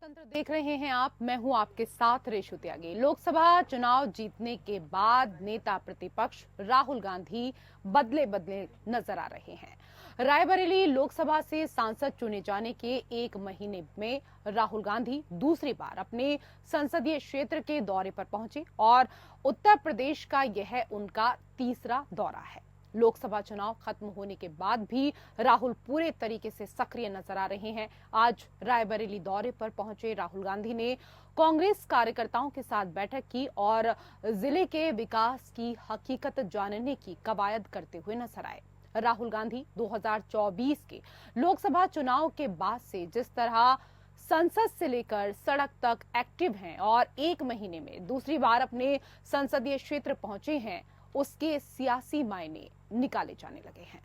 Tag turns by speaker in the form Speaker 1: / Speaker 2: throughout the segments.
Speaker 1: लोकतंत्र देख रहे हैं आप। मैं हूं आपके साथ रेशु त्यागी। लोकसभा चुनाव जीतने के बाद नेता प्रतिपक्ष राहुल गांधी बदले बदले नजर आ रहे हैं। रायबरेली लोकसभा से सांसद चुने जाने के एक महीने में राहुल गांधी दूसरी बार अपने संसदीय क्षेत्र के दौरे पर पहुंचे और उत्तर प्रदेश का यह उनका तीसरा दौरा है। लोकसभा चुनाव खत्म होने के बाद भी राहुल पूरे तरीके से सक्रिय नजर आ रहे हैं। आज रायबरेली दौरे पर पहुंचे राहुल गांधी ने कांग्रेस कार्यकर्ताओं के साथ बैठक की और जिले के विकास की हकीकत जानने की कवायद करते हुए नजर आए। राहुल गांधी 2024 के लोकसभा चुनाव के बाद से जिस तरह संसद से लेकर सड़क तक एक्टिव हैं और एक महीने में दूसरी बार अपने संसदीय क्षेत्र पहुंचे हैं, उसके सियासी मायने निकाले जाने लगे हैं।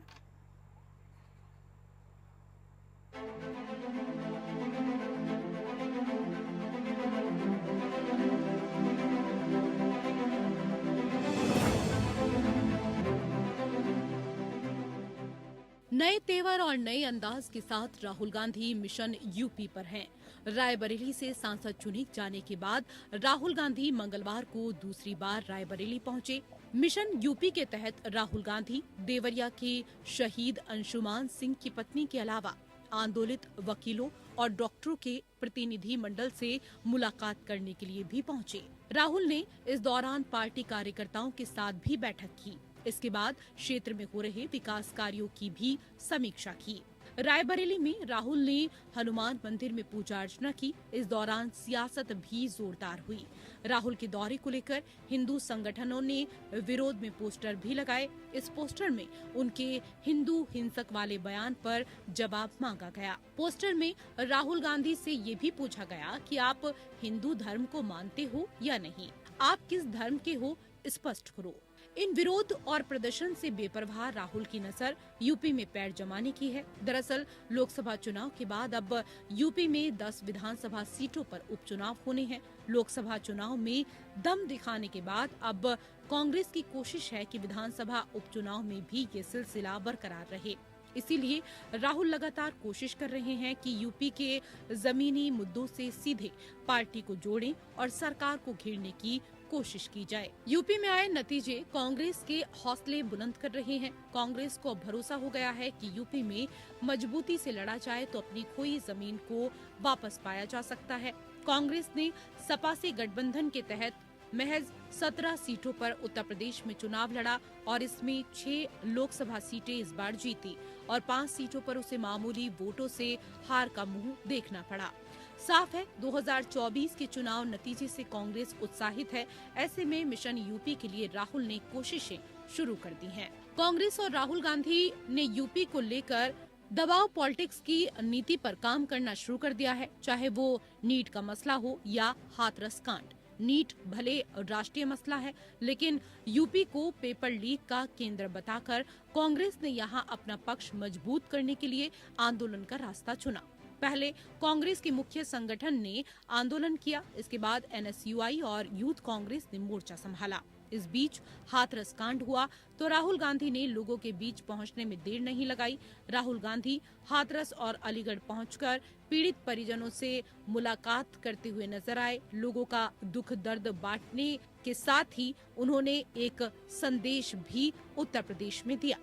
Speaker 1: नए तेवर और नए अंदाज के साथ राहुल गांधी मिशन यूपी पर हैं। रायबरेली से सांसद चुने जाने के बाद राहुल गांधी मंगलवार को दूसरी बार रायबरेली पहुंचे। मिशन यूपी के तहत राहुल गांधी देवरिया के शहीद अंशुमान सिंह की पत्नी के अलावा आंदोलित वकीलों और डॉक्टरों के प्रतिनिधि मंडल से मुलाकात करने के लिए भी पहुंचे। राहुल ने इस दौरान पार्टी कार्यकर्ताओं के साथ भी बैठक की। इसके बाद क्षेत्र में हो रहे विकास कार्यों की भी समीक्षा की। रायबरेली में राहुल ने हनुमान मंदिर में पूजा अर्चना की। इस दौरान सियासत भी जोरदार हुई। राहुल के दौरे को लेकर हिंदू संगठनों ने विरोध में पोस्टर भी लगाए। इस पोस्टर में उनके हिंदू हिंसक वाले बयान पर जवाब मांगा गया। पोस्टर में राहुल गांधी से ये भी पूछा गया कि आप हिंदू धर्म को मानते हो या नहीं, आप किस धर्म के हो, स्पष्ट करो। इन विरोध और प्रदर्शन से बेपरवाह राहुल की नजर यूपी में पैर जमाने की है। दरअसल लोकसभा चुनाव के बाद अब यूपी में 10 विधानसभा सीटों पर उपचुनाव होने हैं। लोकसभा चुनाव में दम दिखाने के बाद अब कांग्रेस की कोशिश है कि विधानसभा उपचुनाव में भी ये सिलसिला बरकरार रहे। इसीलिए राहुल लगातार कोशिश कर रहे हैं कि यूपी के जमीनी मुद्दों से सीधे पार्टी को जोड़ें और सरकार को घेरने की कोशिश की जाए। यूपी में आए नतीजे कांग्रेस के हौसले बुलंद कर रहे हैं। कांग्रेस को भरोसा हो गया है कि यूपी में मजबूती से लड़ा जाए तो अपनी खोई जमीन को वापस पाया जा सकता है। कांग्रेस ने सपा से गठबंधन के तहत महज 17 सीटों पर उत्तर प्रदेश में चुनाव लड़ा और इसमें 6 लोकसभा सीटें इस बार जीती और 5 सीटों पर उसे मामूली वोटों से हार का मुंह देखना पड़ा। साफ है 2024 के चुनाव नतीजे से कांग्रेस उत्साहित है। ऐसे में मिशन यूपी के लिए राहुल ने कोशिशें शुरू कर दी हैं। कांग्रेस और राहुल गांधी ने यूपी को लेकर दबाव पॉलिटिक्स की नीति पर काम करना शुरू कर दिया है, चाहे वो नीट का मसला हो या हाथरस कांड। नीट भले राष्ट्रीय मसला है, लेकिन यूपी को पेपर लीक का केंद्र बताकर कांग्रेस ने यहां अपना पक्ष मजबूत करने के लिए आंदोलन का रास्ता चुना। पहले कांग्रेस के मुख्य संगठन ने आंदोलन किया, इसके बाद एनएसयूआई और यूथ कांग्रेस ने मोर्चा संभाला। इस बीच हाथरस कांड हुआ तो राहुल गांधी ने लोगों के बीच पहुंचने में देर नहीं लगाई। राहुल गांधी हाथरस और अलीगढ़ पहुंचकर पीड़ित परिजनों से मुलाकात करते हुए नजर आए। लोगों का दुख दर्द बांटने के साथ ही उन्होंने एक संदेश भी उत्तर प्रदेश में दिया।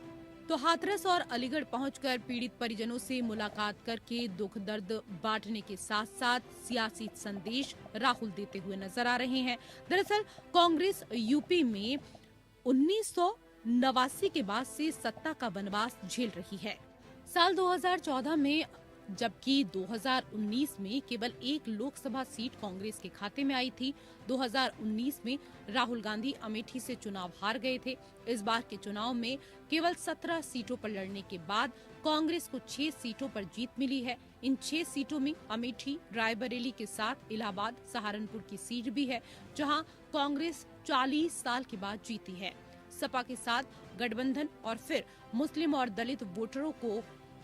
Speaker 1: तो हाथरस और अलीगढ़ पहुंचकर पीड़ित परिजनों से मुलाकात करके दुख दर्द बांटने के साथ साथ सियासी संदेश राहुल देते हुए नजर आ रहे हैं। दरअसल कांग्रेस यूपी में 1989 के बाद से सत्ता का वनवास झेल रही है। साल 2014 में जबकि 2019 में केवल एक लोकसभा सीट कांग्रेस के खाते में आई थी। 2019 में राहुल गांधी अमेठी से चुनाव हार गए थे। इस बार के चुनाव में केवल 17 सीटों पर लड़ने के बाद कांग्रेस को 6 सीटों पर जीत मिली है। इन 6 सीटों में अमेठी, रायबरेली के साथ इलाहाबाद, सहारनपुर की सीट भी है, जहां कांग्रेस 40 साल के बाद जीती है। सपा के साथ गठबंधन और फिर मुस्लिम और दलित वोटरों को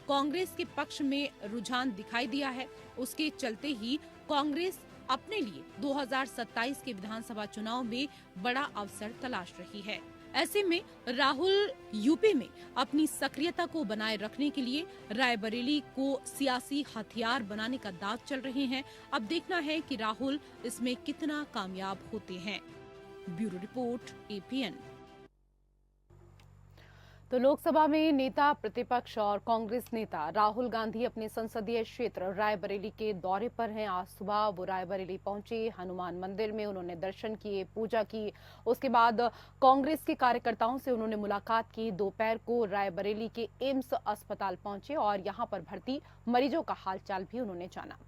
Speaker 1: कांग्रेस के पक्ष में रुझान दिखाई दिया है। उसके चलते ही कांग्रेस अपने लिए 2027 के विधानसभा चुनाव में बड़ा अवसर तलाश रही है। ऐसे में राहुल यूपी में अपनी सक्रियता को बनाए रखने के लिए रायबरेली को सियासी हथियार बनाने का दांव चल रहे हैं। अब देखना है कि राहुल इसमें कितना कामयाब होते हैं। Bureau report, APN। तो लोकसभा में नेता प्रतिपक्ष और कांग्रेस नेता राहुल गांधी अपने संसदीय क्षेत्र रायबरेली के दौरे पर हैं। आज सुबह वो रायबरेली पहुंचे, हनुमान मंदिर में उन्होंने दर्शन किए, पूजा की। उसके बाद कांग्रेस के कार्यकर्ताओं से उन्होंने मुलाकात की। दोपहर को रायबरेली के एम्स अस्पताल पहुंचे और यहां पर भर्ती मरीजों का हालचाल भी उन्होंने जाना।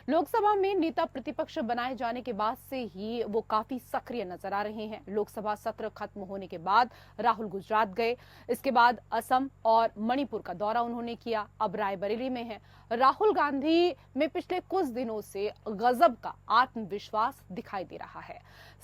Speaker 1: लोकसभा में नेता प्रतिपक्ष बनाए जाने के बाद से ही वो काफी सक्रिय नजर आ रहे हैं। लोकसभा सत्र खत्म होने के बाद राहुल गुजरात गए, इसके बाद असम और मणिपुर का दौरा उन्होंने किया, अब रायबरेली में है। राहुल गांधी में पिछले कुछ दिनों से गजब का आत्मविश्वास दिखाई दे रहा है।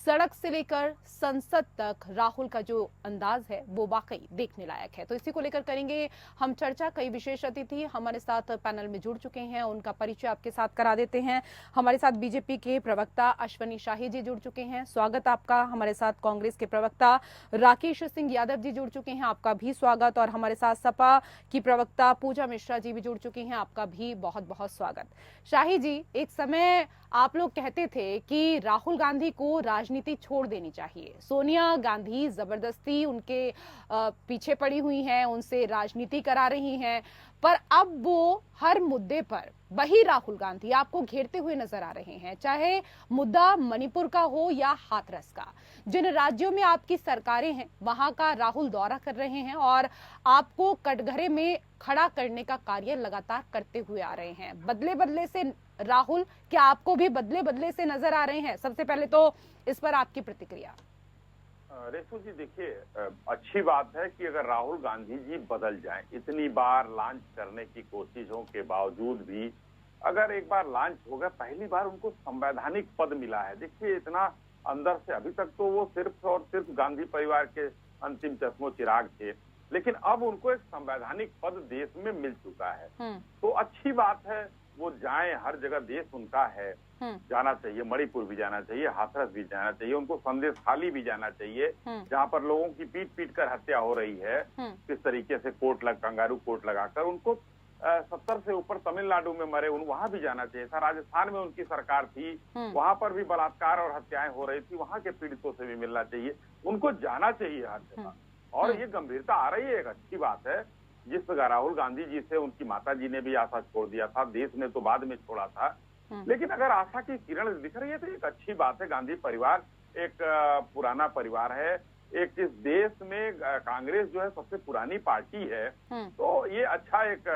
Speaker 1: सड़क से लेकर संसद तक राहुल का जो अंदाज है वो वाकई देखने लायक है। तो इसी को लेकर करेंगे हम चर्चा। कई विशेष अतिथि हमारे साथ पैनल में जुड़ चुके हैं, उनका परिचय आपके साथ करा देते हैं। हमारे साथ बीजेपी के प्रवक्ता अश्वनी शाही जी जुड़ चुके हैं, स्वागत आपका। हमारे साथ कांग्रेस के प्रवक्ता राकेश सिंह यादव जी जुड़ चुके हैं, आपका भी स्वागत। और हमारे साथ सपा की प्रवक्ता पूजा मिश्रा जी भी जुड़ चुकी हैं, आपका भी बहुत बहुत स्वागत। शाही जी, एक समय आप लोग कहते थे कि राहुल गांधी को राजनीति छोड़ देनी चाहिए, सोनिया गांधी जबरदस्ती उनके पीछे पड़ी हुई हैं, उनसे राजनीति करा रही हैं, पर अब वो हर मुद्दे पर वही राहुल गांधी आपको घेरते हुए नजर आ रहे हैं, चाहे मुद्दा मणिपुर का हो या हाथरस का। जिन राज्यों में आपकी सरकारें हैं वहां का राहुल दौरा कर रहे हैं और आपको कटघरे में खड़ा करने का कार्य लगातार करते हुए आ रहे हैं। बदले बदले से राहुल, क्या आपको भी बदले बदले से नजर आ रहे हैं? सबसे पहले तो इस पर आपकी प्रतिक्रिया।
Speaker 2: रेशु जी, देखिए, अच्छी बात है कि अगर राहुल गांधी जी बदल जाएं, इतनी बार लॉन्च करने की कोशिशों के बावजूद भी अगर एक बार लॉन्च हो गया, पहली बार उनको संवैधानिक पद मिला है। देखिए, इतना अंदर से अभी तक तो वो सिर्फ और सिर्फ गांधी परिवार के अंतिम चश्मो चिराग थे, लेकिन अब उनको एक संवैधानिक पद देश में मिल चुका है। तो अच्छी बात है, वो जाएं, हर जगह देश उनका है, जाना चाहिए। मणिपुर भी जाना चाहिए, हाथरस भी जाना चाहिए, उनको संदेश खाली भी जाना चाहिए, जहां पर लोगों की पीट पीट कर हत्या हो रही है, किस तरीके से कंगारू कोर्ट लगाकर। उनको 70 से ऊपर तमिलनाडु में मरे, वहां भी जाना चाहिए था। राजस्थान में उनकी सरकार थी, वहां पर भी बलात्कार और हत्याएं हो रही थी, वहां के पीड़ितों से भी मिलना चाहिए, उनको जाना चाहिए हर जगह। और ये गंभीरता आ रही है, एक अच्छी बात है। जिस राहुल गांधी जी से उनकी माता जी ने भी आशा छोड़ दिया था, देश ने तो बाद में छोड़ा था, लेकिन अगर आशा की किरण दिख रही है तो एक अच्छी बात है। गांधी परिवार एक पुराना परिवार है, एक इस देश में कांग्रेस जो है सबसे पुरानी पार्टी है, तो ये अच्छा एक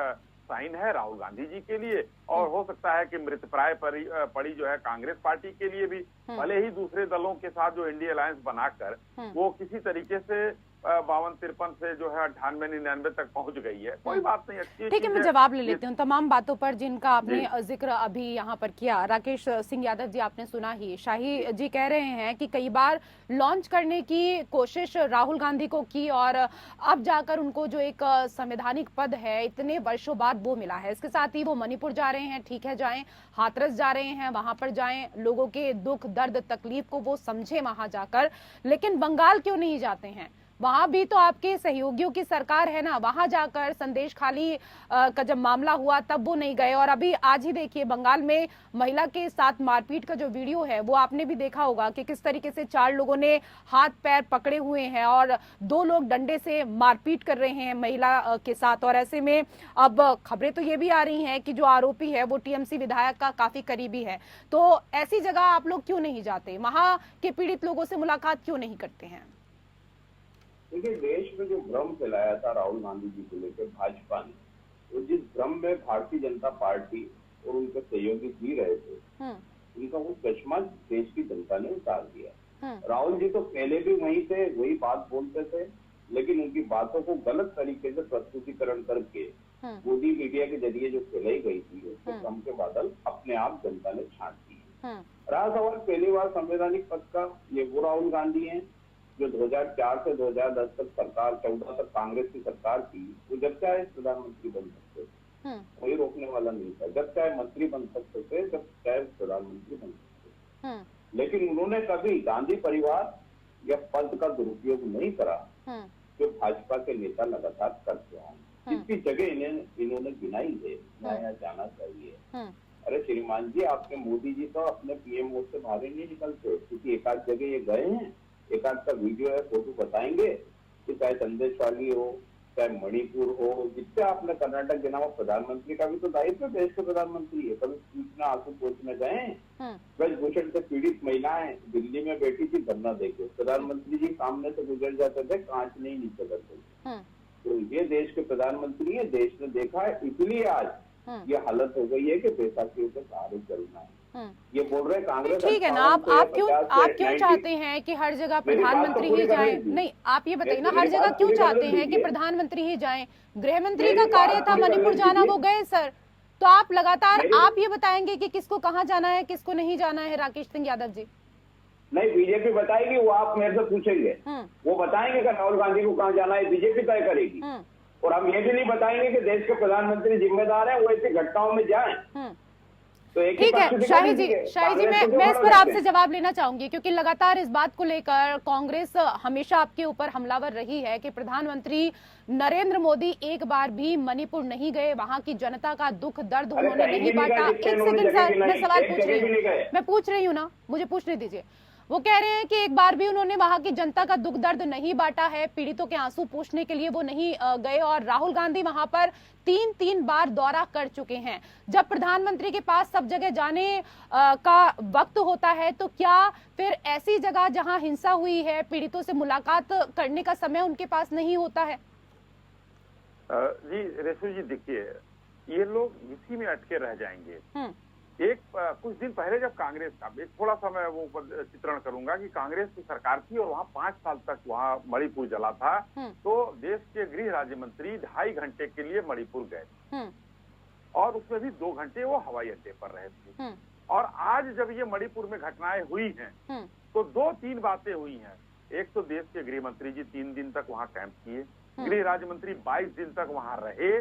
Speaker 2: साइन है राहुल गांधी जी के लिए। और हो सकता है कि मृतप्राय पड़ी जो है कांग्रेस पार्टी के लिए भी, भले ही दूसरे दलों के साथ जो इंडिया अलायंस बनाकर वो किसी तरीके से 52-53 से जो है 98-99 तक पहुंच गई है, कोई बात नहीं, अच्छी।
Speaker 1: ठीक है, मैं जवाब ले लेती हूँ तमाम बातों पर जिनका आपने जिक्र अभी यहाँ पर किया। राकेश सिंह यादव जी, आपने सुना ही, शाही जी कह रहे हैं कि कई बार लॉन्च करने की कोशिश राहुल गांधी को की और अब जाकर उनको जो एक संवैधानिक पद है इतने वर्षों बाद वो मिला है। इसके साथ ही वो मणिपुर जा रहे हैं, ठीक है जाएं, हाथरस जा रहे हैं, वहां पर जाएं, लोगों के दुख दर्द तकलीफ को वो समझे वहां जाकर, लेकिन बंगाल क्यों नहीं जाते हैं? वहां भी तो आपके सहयोगियों की सरकार है ना, वहां जाकर संदेश खाली का जब मामला हुआ तब वो नहीं गए। और अभी आज ही देखिए, बंगाल में महिला के साथ मारपीट का जो वीडियो है वो आपने भी देखा होगा कि किस तरीके से 4 लोगों ने हाथ पैर पकड़े हुए हैं और 2 लोग डंडे से मारपीट कर रहे हैं महिला के साथ। और ऐसे में अब खबरें तो ये भी आ रही हैं कि जो आरोपी है वो टीएमसी विधायक का काफी करीबी है। तो ऐसी जगह आप लोग क्यों नहीं जाते, वहां के पीड़ित लोगों से मुलाकात क्यों नहीं करते हैं?
Speaker 3: देखिए, देश में जो भ्रम फैलाया था राहुल गांधी जी को लेकर भाजपा ने, तो जिस भ्रम में भारतीय जनता पार्टी और उनके सहयोगी जी रहे थे, उनका वो चश्मा देश की जनता ने उतार दिया। राहुल जी तो पहले भी वहीं थे, वही बात बोलते थे, लेकिन उनकी बातों को गलत तरीके से प्रस्तुतिकरण करके मोदी मीडिया के जरिए जो फैलाई गई थी, उसको कम के बादल अपने आप जनता ने छांट दी। रहा सवाल पहली बार संवैधानिक पद का, ये वो राहुल गांधी हैं जो 2004 से 2010 तक सरकार, 14 तक कांग्रेस की सरकार थी, वो जब चाहे प्रधानमंत्री बन सकते थे, कोई रोकने वाला नहीं था। जब चाहे मंत्री बन सकते थे, जब चाहे प्रधानमंत्री बन सकते थे, लेकिन उन्होंने कभी गांधी परिवार या पद का दुरुपयोग नहीं करा। जो भाजपा के नेता लगातार करते हैं, जिसकी जगह इन्होंने गिनाई है, यहाँ जाना चाहिए। अरे श्रीमान जी, आपके मोदी जी तो अपने पीएम मोड से बाहर ही नहीं निकलते, क्योंकि एक आध जगह ये गए हैं, एक आध का वीडियो है, फोटो बताएंगे कि चाहे संदेशवाली हो, चाहे मणिपुर हो, जिससे आपने कर्नाटक गिना हुआ, प्रधानमंत्री का भी तो दायित्व है, देश के प्रधानमंत्री है। कभी सूचना आंसू पहुंचने गए? ब्रजभूषण से पीड़ित महिलाएं दिल्ली में बैठी थी धरना देके, प्रधानमंत्री जी सामने से गुजर जाते थे, कांच नहीं नीचे करते। तो ये देश के प्रधानमंत्री है, देश ने देखा है, इसलिए आज ये हालत हो गई है कि बैसाखियों के सहारे चलना है। ये बोल रहे कांग्रेस।
Speaker 1: ठीक है ना, आप क्यों चाहते हैं कि हर जगह प्रधानमंत्री ही जाए? नहीं, आप ये बताइए ना, हर जगह क्यों चाहते हैं कि प्रधानमंत्री ही जाए? गृह मंत्री का कार्य था मणिपुर जाना, वो गए सर। तो आप लगातार आप ये बताएंगे कि किसको कहाँ जाना है, किसको नहीं जाना है? राकेश सिंह यादव जी
Speaker 3: नहीं, बीजेपी बताएगी, वो आप मेरे से पूछेंगे, वो बताएंगे कि राहुल गांधी को कहाँ जाना है, बीजेपी तय करेगी। और हम ये भी नहीं बताएंगे कि देश के प्रधानमंत्री जिम्मेदार है, वो ऐसी घटनाओं में जाएं। तो
Speaker 1: ठीक है शाही जी, मैं इस पर आपसे जवाब लेना चाहूंगी, क्योंकि लगातार इस बात को लेकर कांग्रेस हमेशा आपके ऊपर हमलावर रही है कि प्रधानमंत्री नरेंद्र मोदी एक बार भी मणिपुर नहीं गए, वहां की जनता का दुख दर्द उन्होंने नहीं बांटा। एक सेकंड सर, मैं सवाल पूछ रही हूँ, मैं पूछ रही हूँ ना, मुझे पूछने दीजिए। वो कह रहे हैं कि एक बार भी उन्होंने वहां की जनता का दुख दर्द नहीं बांटा है, पीड़ितों के आंसू पूछने के लिए वो नहीं गए, और राहुल गांधी वहां पर 3 बार दौरा कर चुके हैं। जब प्रधानमंत्री के पास सब जगह जाने का वक्त होता है, तो क्या फिर ऐसी जगह जहां हिंसा हुई है, पीड़ितों से मुलाकात करने का समय उनके पास नहीं होता है?
Speaker 2: जी रेशु जी, देखिए ये लोग इसी में अटके रह जाएंगे। कुछ दिन पहले जब कांग्रेस का, एक थोड़ा सा मैं वो चित्रण करूंगा कि कांग्रेस की सरकार थी और वहाँ 5 साल तक वहाँ मणिपुर जला था, तो देश के गृह राज्य मंत्री 2.5 घंटे के लिए मणिपुर गए और उसमें भी 2 घंटे वो हवाई अड्डे पर रहे थे। और आज जब ये मणिपुर में घटनाएं हुई हैं तो 2-3 बातें हुई हैं। एक तो देश के गृह मंत्री जी 3 दिन तक वहाँ कैंप किए, गृह राज्य मंत्री 22 दिन तक वहाँ रहे।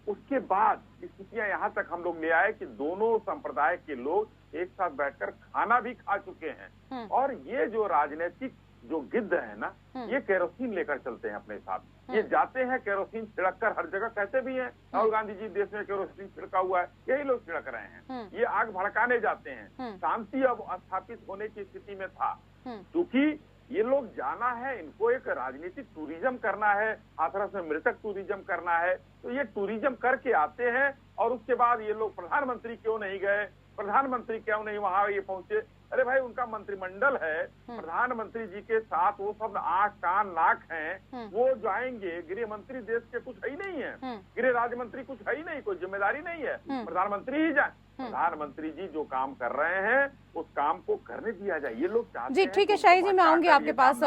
Speaker 2: उसके बाद स्थितियां यहाँ तक हम लोग ले आए कि दोनों संप्रदाय के लोग एक साथ बैठकर खाना भी खा चुके हैं। और ये जो राजनीतिक जो गिद्ध है ना, ये केरोसिन लेकर चलते हैं अपने साथ। ये जाते हैं केरोसिन छिड़क कर, हर जगह कहते भी हैं राहुल गांधी जी देश में केरोसिन छिड़का हुआ है, यही लोग छिड़क रहे हैं। ये आग भड़काने जाते हैं। शांति अब स्थापित होने की स्थिति में था, क्योंकि ये लोग जाना है, इनको एक राजनीतिक टूरिज्म करना है, हाथरस में मृतक टूरिज्म करना है, तो ये टूरिज्म करके आते हैं। और उसके बाद ये लोग प्रधानमंत्री क्यों नहीं गए, प्रधानमंत्री क्यों नहीं वहां ये पहुंचे? अरे भाई, उनका मंत्रिमंडल है, प्रधानमंत्री जी के साथ वो सब आंख कान नाक हैं, वो जाएंगे। गृह मंत्री देश के कुछ है ही नहीं है, गृह राज्य मंत्री कुछ है ही नहीं, कोई जिम्मेदारी नहीं है, प्रधानमंत्री ही जाए। प्रधानमंत्री जी जो काम कर रहे हैं उस काम को करने दिया जाए, ये लोग चाहते
Speaker 1: जी। ठीक है शाही जी, मैं आऊंगी आपके पास,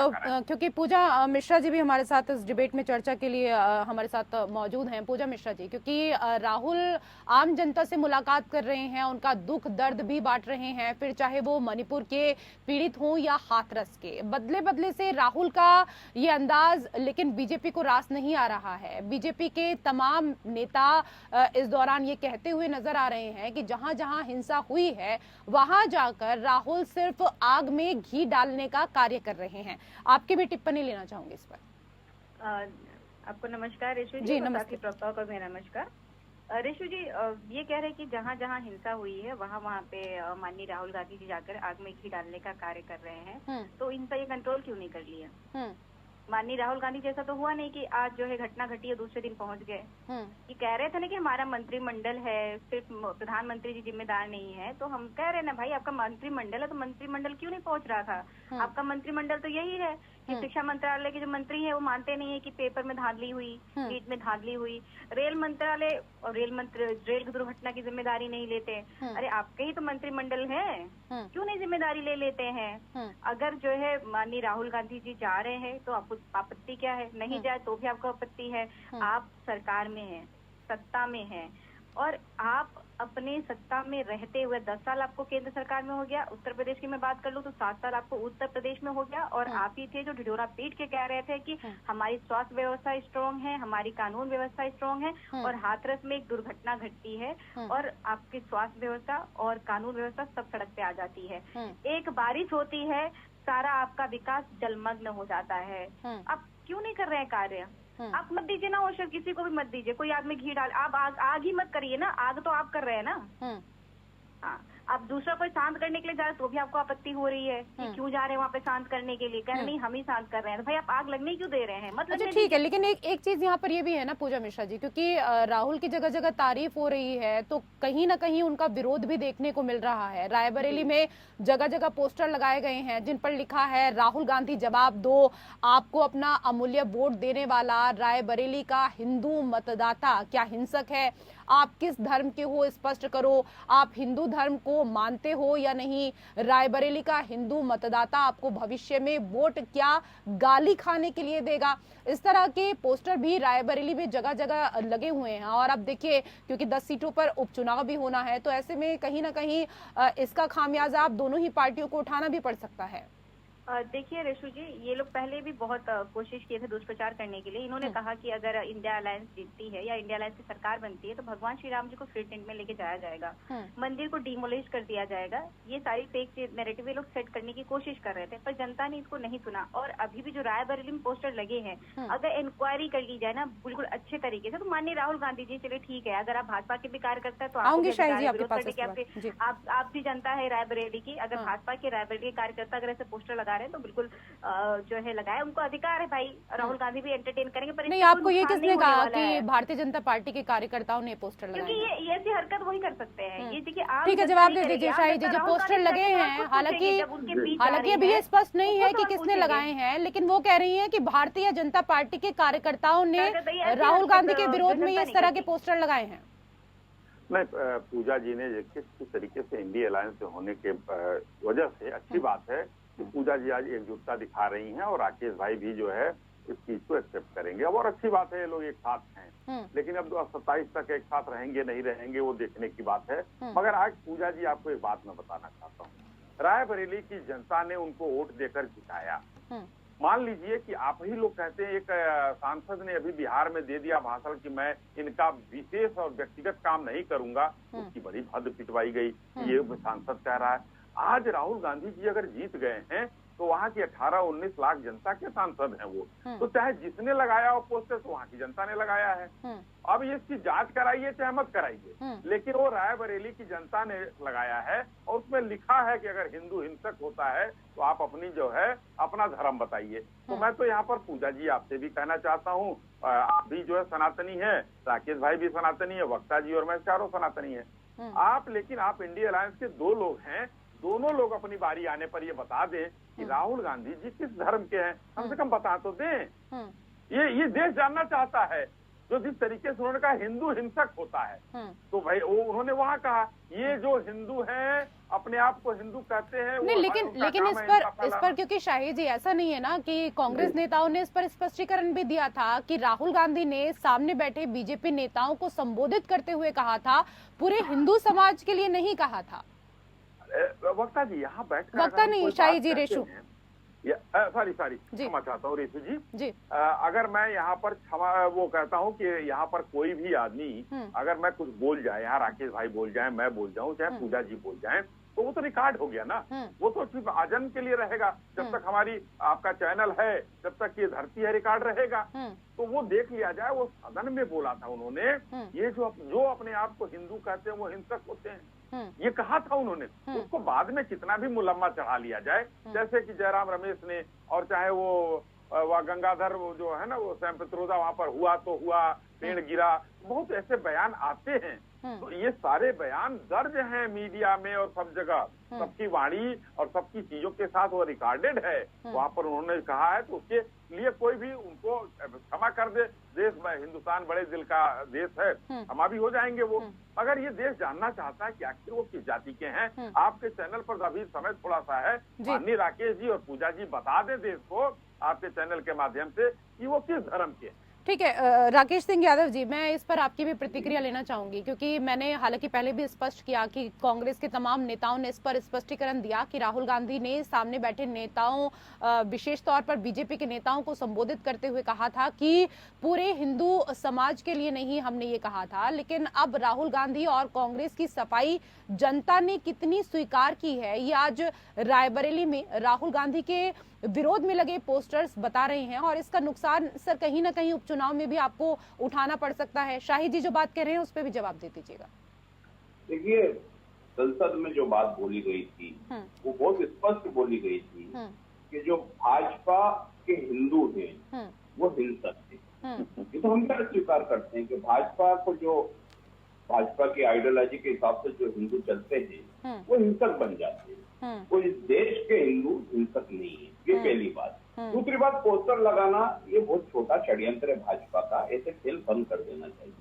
Speaker 1: क्योंकि पूजा मिश्रा जी भी हमारे साथ इस डिबेट में चर्चा के लिए हमारे साथ मौजूद हैं। पूजा मिश्रा जी, क्योंकि राहुल आम जनता से मुलाकात कर रहे हैं, उनका दुख दर्द भी बांट रहे हैं, फिर चाहे वो मणिपुर के पीड़ित हों या हाथरस के। बदले बदले से राहुल का ये अंदाज लेकिन बीजेपी को रास नहीं आ रहा है। बीजेपी के तमाम नेता इस दौरान ये कहते हुए नजर आ रहे हैं कि जहां जहां हिंसा हुई है वहां जाकर राहुल सिर्फ आग में घी डालने का कार्य कर रहे हैं। आपकी भी टिप्पणी लेना चाहूंगी इस पर।
Speaker 4: आपको नमस्कार रेशु
Speaker 1: जी। नमस्ते
Speaker 4: प्रस्ताव को मेरा नमस्कार। रेशु जी, ये कह रहे हैं कि जहाँ जहाँ हिंसा हुई है वहाँ पे माननीय राहुल गांधी जी जाकर आग में घी डालने का कार्य कर रहे हैं, तो इनका ये कंट्रोल क्यों नहीं कर लिया? माननीय राहुल गांधी जैसा तो हुआ नहीं कि आज जो है घटना घटी है दूसरे दिन पहुंच गए। ये कह रहे थे ना कि हमारा मंत्रिमंडल है, सिर्फ प्रधानमंत्री जी जिम्मेदार नहीं है, तो हम कह रहे हैं ना भाई, आपका मंत्रिमंडल है तो मंत्रिमंडल क्यों नहीं पहुंच रहा था? आपका मंत्रिमंडल तो यही है कि शिक्षा मंत्रालय के जो मंत्री है वो मानते नहीं है कि पेपर में धांधली हुई, नीट में धांधली हुई। रेल मंत्रालय और रेल दुर्घटना की जिम्मेदारी नहीं लेते। अरे आपके ही तो मंत्रिमंडल है, क्यों नहीं जिम्मेदारी ले लेते हैं? अगर जो है माननीय राहुल गांधी जी जा रहे हैं तो आपको आपत्ति क्या है? नहीं जाए तो भी आपको आपत्ति है। आप सरकार में हैं, सत्ता में हैं, और आप अपने सत्ता में रहते हुए 10 साल आपको केंद्र सरकार में हो गया, उत्तर प्रदेश की मैं बात कर लूं तो 7 साल आपको उत्तर प्रदेश में हो गया, और आप ही थे जो ढिढोरा पीट के कह रहे थे कि हमारी स्वास्थ्य व्यवस्था स्ट्रांग है, हमारी कानून व्यवस्था स्ट्रांग है, और हाथरस में एक दुर्घटना घटती है और आपकी स्वास्थ्य व्यवस्था और कानून व्यवस्था सब सड़क पे आ जाती है। एक बारिश होती है, सारा आपका विकास जलमग्न हो जाता है। अब क्यों नहीं कर रहे हैं कार्य? आप मत दीजिए ना औषध, किसी को भी मत दीजिए, कोई आग में घी डाल, आप आग ही मत करिए ना, आग तो आप कर रहे हैं ना। हाँ, आप दूसरा कोई शांत करने के लिए जा रहे तो भी आपको आपत्ति हो रही है कि क्यों जा रहे हैं वहाँ पे शांत करने के लिए, कह रहे नहीं हम ही शांत कर रहे हैं, तो भाई आप आग लगने क्यों दे रहे हैं? मतलब
Speaker 5: अच्छा ठीक है, लेकिन एक चीज यहाँ पर ये भी है ना पूजा मिश्रा जी, क्योंकि राहुल की जगह जगह तारीफ हो रही है तो कहीं ना कहीं उनका विरोध भी देखने को मिल रहा है। रायबरेली में जगह जगह पोस्टर लगाए गए हैं जिन पर लिखा है राहुल गांधी जवाब दो, आपको अपना अमूल्य वोट देने वाला रायबरेली का हिंदू मतदाता क्या हिंसक है, आप किस धर्म के हो स्पष्ट करो, आप हिंदू धर्म को मानते हो या नहीं, रायबरेली का हिंदू मतदाता आपको भविष्य में वोट क्या गाली खाने के लिए देगा। इस तरह के पोस्टर भी रायबरेली में जगह जगह लगे हुए हैं। और अब देखिए क्योंकि 10 सीटों पर उपचुनाव भी होना है तो ऐसे में कहीं ना कहीं इसका खामियाजा आप दोनों ही पार्टियों को उठाना भी पड़ सकता है।
Speaker 4: देखिए रेशु जी, ये लोग पहले भी बहुत कोशिश किए थे दुष्प्रचार करने के लिए। इन्होंने कहा कि अगर इंडिया अलायंस जीतती है या इंडिया अलायंस की सरकार बनती है तो भगवान श्री राम जी को फिर टेंट में लेके जाया जाएगा, मंदिर को डिमोलिश कर दिया जाएगा। ये सारी फेक नैरेटिव लोग सेट करने की कोशिश कर रहे थे, पर जनता ने इसको नहीं सुना। और अभी भी जो रायबरेली में पोस्टर लगे हैं, अगर इंक्वायरी कर ली जाए ना बिल्कुल अच्छे तरीके से, तो माननीय राहुल गांधी जी चलिए ठीक है, अगर आप भाजपा के भी कार्यकर्ता है तो आप भी जनता है रायबरेली की, अगर भाजपा के रायबरेली के कार्यकर्ता अगर ऐसे पोस्टर लगा रहे हैं तो बिल्कुल जो है लगाए, उनको अधिकार है भाई, राहुल गांधी भी एंटरटेन करेंगे। पर
Speaker 5: नहीं, आपको ये किसने कहा कि भारतीय जनता पार्टी के कार्यकर्ताओं ने पोस्टर लगाए?
Speaker 4: क्योंकि ये ऐसी हरकत वही कर सकते हैं। ये देखिए,
Speaker 5: ठीक है, जवाब दे दीजिए शाही जी, जो पोस्टर लगे हैं, हालांकि अभी ये स्पष्ट नहीं है कि किसने लगाए हैं, लेकिन वो कह रही है कि भारतीय जनता पार्टी के कार्यकर्ताओं ने राहुल गांधी के विरोध में इस तरह के पोस्टर लगाए हैं।
Speaker 2: नहीं, पूजा जी ने किस तरीके से इंडिया अलायंस होने के वजह से अच्छी बात है कि पूजा जी आज एकजुटता दिखा रही हैं और राकेश भाई भी जो है इस चीज को एक्सेप्ट करेंगे। अब और अच्छी बात है, ये लोग एक साथ हैं, लेकिन अब 27 तक एक साथ रहेंगे नहीं रहेंगे वो देखने की बात है। मगर आज पूजा जी आपको एक बात मैं बताना चाहता हूँ, रायबरेली की जनता ने उनको वोट देकर जिताया। मान लीजिए कि आप ही लोग कहते हैं, एक सांसद ने अभी बिहार में दे दिया भाषण कि मैं इनका विशेष और व्यक्तिगत काम नहीं करूंगा, उसकी बड़ी भद्द पिटवाई गई, ये सांसद कह रहा है। आज राहुल गांधी जी अगर जीत गए हैं तो वहाँ की 18-19 लाख जनता के सांसद हैं वो, तो चाहे जिसने लगाया हो पोस्टर तो वहाँ की जनता ने लगाया है। अब इसकी जांच कराइए चाहे मत कराइए, लेकिन वो रायबरेली की जनता ने लगाया है और उसमें लिखा है कि अगर हिंदू हिंसक होता है तो आप अपनी जो है अपना धर्म बताइए। तो मैं तो यहाँ पर पूजा जी आपसे भी कहना चाहता हूँ, आप भी जो है सनातनी है, राकेश भाई भी सनातनी है, वक्ता जी और मैं चारों सनातनी है। लेकिन आप इंडिया अलायंस के 2 लोग हैं, दोनों लोग अपनी बारी आने पर ये बता दें कि राहुल गांधी जी किस धर्म के हैं, कम से कम बता तो दें। ये देश जानना चाहता है। जो जिस तरीके से उन्होंने कहा हिंदू हिंसक होता है, तो भाई उन्होंने वहाँ कहा ये जो हिंदू हैं अपने आप को हिंदू कहते हैं।
Speaker 5: नहीं, लेकिन इस पर क्योंकि शाही जी ऐसा नहीं है ना कि कांग्रेस नेताओं ने इस पर स्पष्टीकरण भी दिया था कि राहुल गांधी ने सामने बैठे बीजेपी नेताओं को संबोधित करते हुए कहा था, पूरे हिंदू समाज के लिए नहीं कहा था।
Speaker 2: वक्ता जी यहाँ बैठ
Speaker 5: वक्ता नहीं, शाही जी, रेशु
Speaker 2: सॉरी क्षमा चाहता हूँ रेशु जी। अगर मैं यहाँ पर वो कहता हूँ कि यहाँ पर कोई भी आदमी अगर मैं कुछ बोल जाए, यहाँ राकेश भाई बोल जाए, मैं बोल जाऊँ, चाहे पूजा जी बोल जाए, तो वो तो रिकॉर्ड हो गया ना, वो तो सिर्फ आजन्म के लिए रहेगा। जब तक हमारी आपका चैनल है, जब तक ये धरती है, रिकॉर्ड रहेगा। तो वो देख लिया जाए, वो सदन में बोला था उन्होंने, ये जो अपने आप को हिंदू कहते हैं वो हिंसक होते हैं, ये कहा था उन्होंने। उसको बाद में कितना भी मुलम्मा चढ़ा लिया जाए, जैसे कि जयराम रमेश ने, और चाहे वो गंगाधर वो जो है ना वो सैम पित्रोदा वहां पर हुआ तो हुआ, पेड़ गिरा, बहुत ऐसे बयान आते हैं। तो ये सारे बयान दर्ज हैं मीडिया में और सब जगह, सबकी वाणी और सबकी चीजों के साथ वो रिकॉर्डेड है। वहां पर उन्होंने कहा है, तो उसके लिए कोई भी उनको क्षमा कर दे। देश में हिंदुस्तान बड़े दिल का देश है, क्षमा भी हो जाएंगे वो। अगर ये देश जानना चाहता है कि आखिर वो किस जाति के हैं, आपके चैनल पर अभी समय थोड़ा सा है, माननीय राकेश जी और पूजा जी बता दें देश को आपके चैनल के माध्यम से कि वो किस धर्म के।
Speaker 5: ठीक है राकेश सिंह यादव जी, मैं इस पर आपकी भी प्रतिक्रिया लेना चाहूंगी, क्योंकि मैंने हालांकि पहले भी स्पष्ट किया कि कांग्रेस के तमाम नेताओं ने इस पर स्पष्टीकरण दिया कि राहुल गांधी ने सामने बैठे नेताओं, विशेष तौर पर बीजेपी के नेताओं को संबोधित करते हुए कहा था कि पूरे हिंदू समाज के लिए नहीं हमने ये कहा था। लेकिन अब राहुल गांधी और कांग्रेस की सफाई जनता ने कितनी स्वीकार की है, ये आज रायबरेली में राहुल गांधी के विरोध में लगे पोस्टर्स बता रहे हैं और इसका नुकसान सर कहीं ना कहीं उपचुनाव में भी आपको उठाना पड़ सकता है। शाहिद जी जो बात कह रहे हैं उस पर भी जवाब दे दीजिएगा।
Speaker 3: देखिए, संसद में जो बात बोली गई थी वो बहुत स्पष्ट बोली गई थी कि जो भाजपा के हिंदू हैं वो हिंसक है। ये तो हम क्या स्वीकार करते हैं कि भाजपा को जो भाजपा की आइडियोलॉजी के हिसाब से जो हिंदू चलते हैं वो हिंसक बन जाते हैं। वो इस देश के हिंदू हिंसक नहीं है, ये पहली बात। दूसरी बात, पोस्टर लगाना ये बहुत छोटा षड्यंत्र है भाजपा का, ऐसे खेल बंद कर देना चाहिए।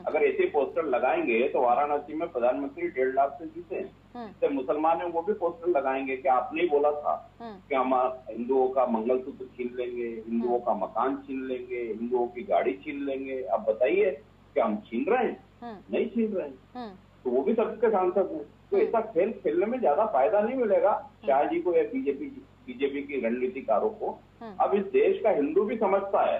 Speaker 3: अगर ऐसे पोस्टर लगाएंगे तो वाराणसी में प्रधानमंत्री 1.5 लाख से जीते हैं। तो मुसलमान है वो भी पोस्टर लगाएंगे कि आपने ही बोला था कि हम हिंदुओं का मंगलसूत्र छीन लेंगे, हिंदुओं का मकान छीन लेंगे, हिंदुओं की गाड़ी छीन लेंगे। अब बताइए क्या हम छीन रहे हैं? नहीं छीन रहे हैं। तो वो भी सबके सांसद हैं। तो ऐसा खेल खेलने में ज्यादा फायदा नहीं मिलेगा शाह जी को या बीजेपी की रणनीतिकारों को। अब इस देश का हिंदू भी समझता है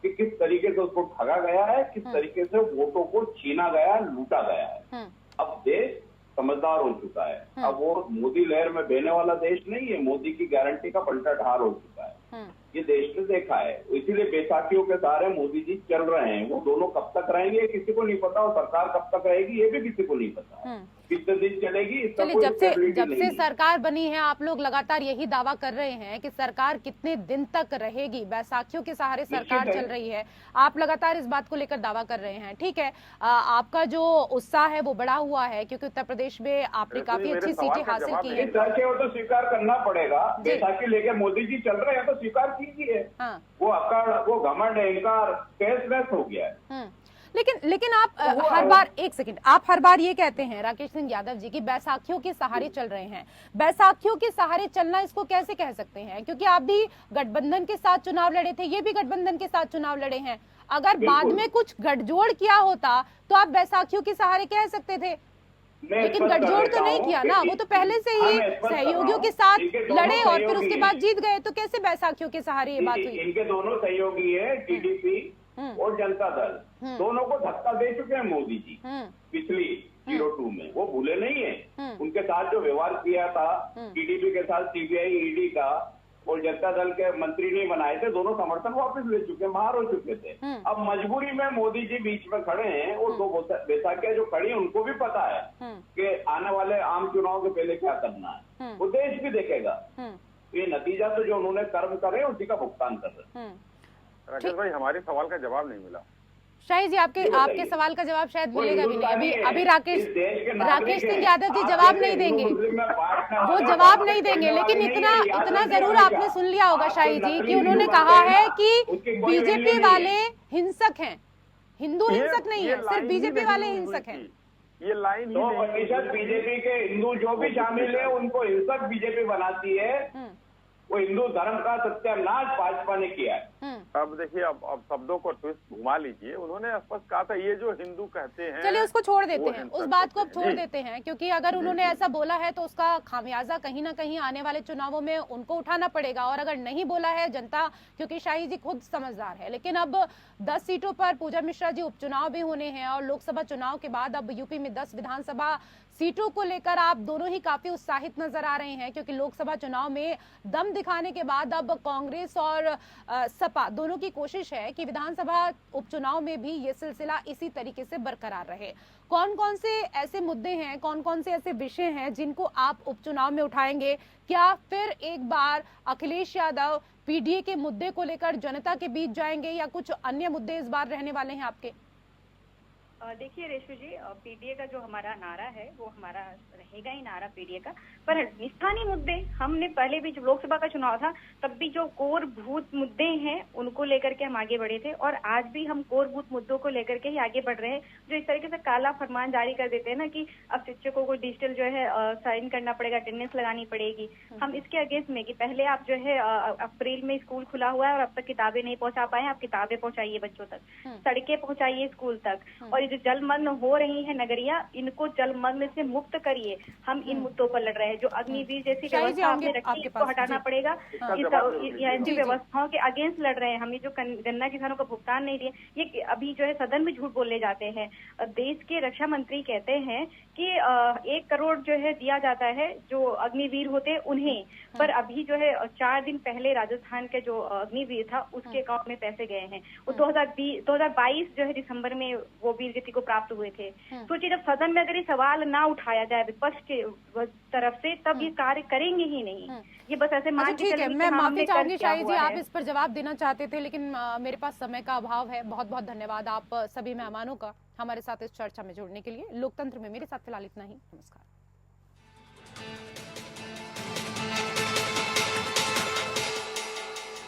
Speaker 3: कि किस तरीके से उसको ठगा गया है, किस तरीके से वोटों को छीना गया, लूटा गया है। अब देश समझदार हो चुका है। अब वो मोदी लहर में बहने वाला देश नहीं है, मोदी की गारंटी का पलटा ढार हो चुका है। ये देश ने देखा है, इसीलिए बैसाखियों के सहारे मोदी जी चल रहे हैं। वो दोनों कब तक रहेंगे किसी को नहीं पता, और सरकार कब तक रहेगी ये भी किसी को नहीं पता, कितने दिन चलेगी इसका कोई
Speaker 5: जब से सरकार बनी है आप लोग लगातार यही दावा कर रहे हैं कि सरकार कितने दिन तक रहेगी, बैसाखियों के सहारे सरकार चल रही है, आप लगातार इस बात को लेकर दावा कर रहे हैं। ठीक है, आपका जो उत्साह है वो बढ़ा हुआ है क्योंकि उत्तर प्रदेश में आपने काफी अच्छी सीटें हासिल की है।
Speaker 3: तो स्वीकार करना पड़ेगा, बैसाखी लेके मोदी जी चल रहे हैं तो स्वीकार कीजिए। वो अकड़, वो घमंड, अहंकार तहस-नहस हो गया है।
Speaker 5: लेकिन आप हर बार, एक सेकंड, आप हर बार ये कहते हैं राकेश सिंह यादव जी की बैसाखियों के सहारे चल रहे हैं। बैसाखियों के सहारे चलना इसको कैसे कह सकते हैं? क्योंकि आप भी गठबंधन के साथ चुनाव लड़े थे, ये भी गठबंधन के साथ चुनाव लड़े हैं। अगर बाद में कुछ गठजोड़ किया होता तो आप बैसाखियों के सहारे कह सकते थे, लेकिन गठजोड़ तो नहीं किया ना, वो तो पहले से ही सहयोगियों के साथ लड़े और फिर उसके बाद जीत गए। तो कैसे बैसाखियों के सहारे ये बात हुई?
Speaker 3: इनके दोनों सहयोगी है, टीडीपी और जनता दल, दोनों को धक्का दे चुके हैं मोदी जी पिछली 02 में, वो भूले नहीं है। उनके साथ जो व्यवहार किया था टीडीपी के साथ, सीबीआई, ईडी का, और जनता दल के मंत्री नहीं बनाए थे, दोनों समर्थन वापस ले चुके, बाहर हो चुके थे। अब मजबूरी में मोदी जी बीच में खड़े हैं, और दो बैसाखियां जो खड़ी हैं उनको भी पता है कि आने वाले आम चुनाव के पहले क्या करना है, वो देश भी देखेगा। ये नतीजा तो जो उन्होंने कर्म करे उसी का भुगतान कर रहे हैं।
Speaker 2: राकेश भाई, हमारे सवाल का जवाब नहीं मिला।
Speaker 5: शाहिद जी आपके सवाल का जवाब शायद मिलेगा भी नहीं। अभी राकेश सिंह यादव जी जवाब नहीं देंगे, वो जवाब नहीं देंगे, लेकिन इतना जरूर आपने सुन लिया होगा शाहिद जी कि उन्होंने कहा है कि बीजेपी वाले हिंसक हैं, हिंदू हिंसक नहीं है, सिर्फ बीजेपी वाले हिंसक हैं।
Speaker 2: ये लाइन
Speaker 3: 100% बीजेपी के हिंदू जो भी शामिल है उनको हिंसक बीजेपी बनाती है। वो हिंदू धर्म का सत्यानाश भाजपा ने किया है।
Speaker 2: अब देखिए, अब शब्दों को ट्विस्ट घुमा लीजिए। उन्होंने स्पष्ट कहा था ये जो हिंदू कहते हैं,
Speaker 5: चलिए उसको छोड़ देते हैं, उस बात को अब छोड़ देते हैं, क्योंकि अगर उन्होंने ऐसा बोला है तो उसका खामियाजा कहीं ना कहीं आने वाले चुनावों में उनको उठाना पड़ेगा। और अगर नहीं बोला है जनता, क्योंकि शाही जी खुद समझदार है। लेकिन अब 10 सीटों पर पूजा मिश्रा जी उपचुनाव भी होने हैं और लोकसभा चुनाव के बाद अब यूपी में 10 विधानसभा सीटों को लेकर आप दोनों ही काफी उत्साहित नजर आ रहे हैं, क्योंकि लोकसभा चुनाव में दम दिखाने के बाद अब कांग्रेस और सपा दोनों की कोशिश है कि विधानसभा उपचुनाव में भी ये सिलसिला इसी तरीके से बरकरार रहे। कौन कौन से ऐसे मुद्दे हैं, कौन कौन से ऐसे विषय हैं जिनको आप उपचुनाव में उठाएंगे? क्या फिर एक बार अखिलेश यादव पीडीए के मुद्दे को लेकर जनता के बीच जाएंगे, या कुछ अन्य मुद्दे इस बार रहने वाले हैं आपके?
Speaker 4: देखिए रेशु जी, पीडीए का जो हमारा नारा है वो हमारा रहेगा ही नारा पीडीए का। पर स्थानीय मुद्दे हमने पहले भी, जब लोकसभा का चुनाव था तब भी जो कोर भूत मुद्दे हैं उनको लेकर के हम आगे बढ़े थे, और आज भी हम कोर भूत मुद्दों को लेकर के ही आगे बढ़ रहे हैं। जो इस तरीके से काला फरमान जारी कर देते हैं ना कि अब शिक्षकों को डिजिटल जो है साइन करना पड़ेगा, अटेंडेंस लगानी पड़ेगी, हम इसके अगेंस्ट में कि पहले आप जो है अप्रैल में स्कूल खुला हुआ है और अब तक किताबें नहीं पहुंचा पाए, आप किताबें पहुंचाइए बच्चों तक, सड़कें पहुंचाइए स्कूल तक। और जो जलमग्न हो रही है नगरिया, इनको जलमग्न से मुक्त करिए। हम इन मुद्दों पर लड़ रहे हैं। जो अग्निवीर जैसी व्यवस्था आपने रखी है, इसको हटाना पड़ेगा। इस व्यवस्थाओं के अगेंस्ट लड़ रहे हैं हम। ये जो गन्ना किसानों का भुगतान नहीं दिए, ये अभी जो है सदन में झूठ बोले जाते हैं। देश के रक्षा मंत्री कहते हैं कि 1 करोड़ जो है दिया जाता है जो अग्निवीर होते उन्हें, पर अभी जो है 4 दिन पहले राजस्थान के जो अग्निवीर था उसके अकाउंट में पैसे गए हैं। वो 2022 जो है दिसंबर में वो वीर गति को प्राप्त हुए थे। सोचिए, जब सदन में अगर ये सवाल ना उठाया जाए विपक्ष के तरफ से, तब ये कार्य करेंगे ही नहीं। ये बस ऐसे मान के चलिए।
Speaker 5: मैं माफी चाहूंगी शाही जी, आप इस पर जवाब देना चाहते थे, लेकिन मेरे पास समय का अभाव है। बहुत बहुत धन्यवाद आप सभी मेहमानों का हमारे साथ इस चर्चा में जुड़ने के लिए। लोकतंत्र में मेरे साथ फिलहाल इतना ही। नमस्कार।